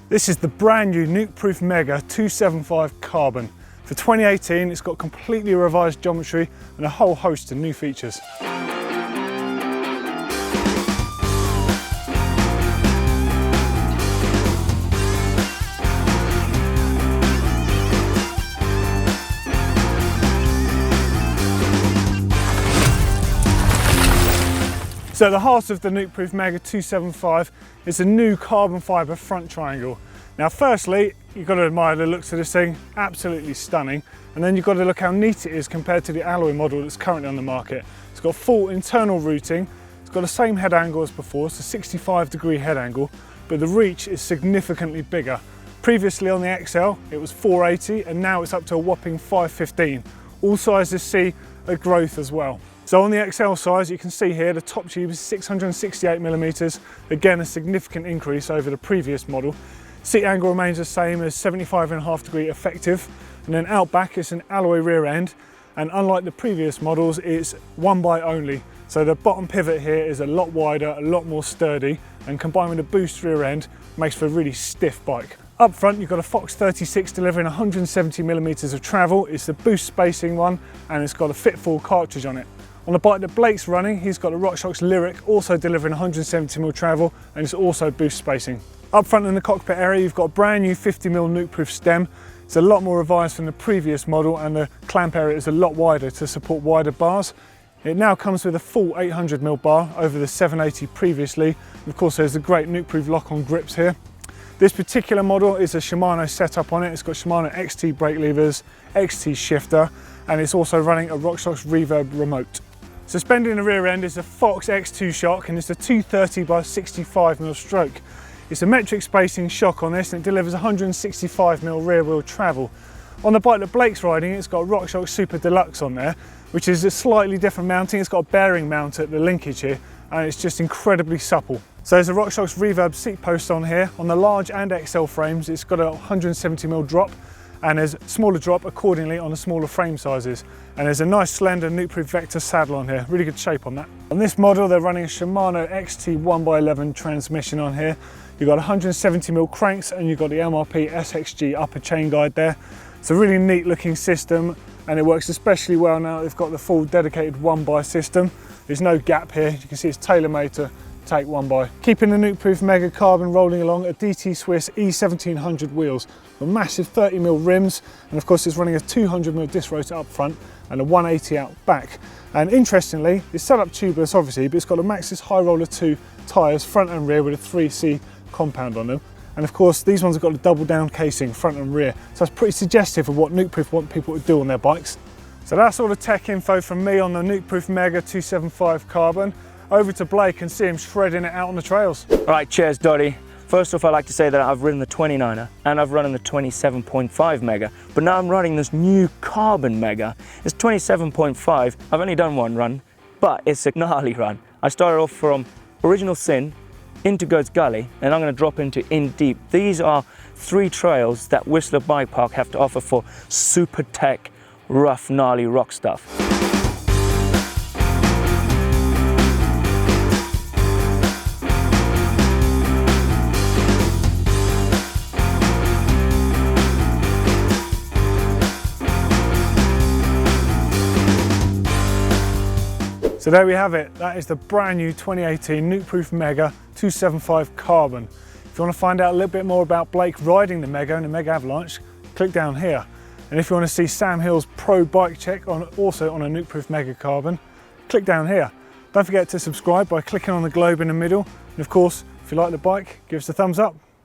This is the brand new Nukeproof Mega 275 Carbon. For 2018, it's got completely revised geometry and a whole host of new features. So at the heart of the Nukeproof Mega 275 is a new carbon fibre front triangle. Now firstly, you've got to admire the looks of this thing, absolutely stunning. And then you've got to look how neat it is compared to the alloy model that's currently on the market. It's got full internal routing, it's got the same head angle as before, it's a 65-degree head angle, but the reach is significantly bigger. Previously on the XL, it was 480 and now it's up to a whopping 515. All sizes see a growth as well. So on the XL size, you can see here the top tube is 668mm, again a significant increase over the previous model. Seat angle remains the same as 75.5-degree effective, and then out back it's an alloy rear end, and unlike the previous models it's one by only. So the bottom pivot here is a lot wider, a lot more sturdy, and combined with a boost rear end makes for a really stiff bike. Up front you've got a Fox 36 delivering 170mm of travel. It's the boost spacing one and it's got a Fitful cartridge on it. On the bike that Blake's running, he's got a Rockshox Lyrik, also delivering 170mm travel, and it's also boost spacing. Up front in the cockpit area, you've got a brand new 50mm Nukeproof stem. It's a lot more revised from the previous model, and the clamp area is a lot wider to support wider bars. It now comes with a full 800mm bar over the 780 previously. And of course, there's the great Nukeproof lock-on grips here. This particular model is a Shimano setup on it. It's got Shimano XT brake levers, XT shifter, and it's also running a Rockshox Reverb remote. Suspending the rear end is a Fox X2 shock, and it's a 230/65mm stroke. It's a metric spacing shock on this, and it delivers 165mm rear wheel travel. On the bike that Blake's riding, it's got a Rockshox SuperDeluxe on there, which is a slightly different mounting. It's got a bearing mount at the linkage here, and it's just incredibly supple. So there's a Rockshox Reverb seat post on here. On the large and XL frames, it's got a 170mm drop, and there's a smaller drop accordingly on the smaller frame sizes. And there's a nice slender Nukeproof Vector saddle on here, really good shape on that. On this model they're running a Shimano XT 1x11 transmission on here. You've got 170mm cranks and you've got the MRP SXG upper chain guide there. It's a really neat looking system and it works especially well now they've got the full dedicated 1x system. There's no gap here, you can see it's tailor-made to take 1x. Keeping the Nukeproof Mega Carbon rolling along at DT Swiss E1700 wheels, with massive 30mm rims, and of course it's running a 200mm disc rotor up front and a 180 out back. And interestingly, it's set up tubeless obviously, but it's got a Maxxis High Roller 2 tyres front and rear with a 3C compound on them. And of course these ones have got a double down casing front and rear, so that's pretty suggestive of what Nukeproof want people to do on their bikes. So that's all the tech info from me on the Nukeproof Mega 275 Carbon. Over to Blake and see him shredding it out on the trails. All right, cheers Doddy. First off, I'd like to say that I've ridden the 29er and I've run the 27.5 Mega, but now I'm running this new Carbon Mega. It's 27.5. I've only done one run, but it's a gnarly run. I started off from Original Sin into Goats Gully, and I'm going to drop into In Deep. These are 3 trails that Whistler Bike Park have to offer for super tech, rough, gnarly rock stuff. So there we have it, that is the brand new 2018 Nukeproof Mega 275 Carbon. If you want to find out a little bit more about Blake riding the Mega and the Mega Avalanche, click down here. And if you want to see Sam Hill's pro bike check also on a Nukeproof Mega Carbon, click down here. Don't forget to subscribe by clicking on the globe in the middle. And of course, if you like the bike, give us a thumbs up.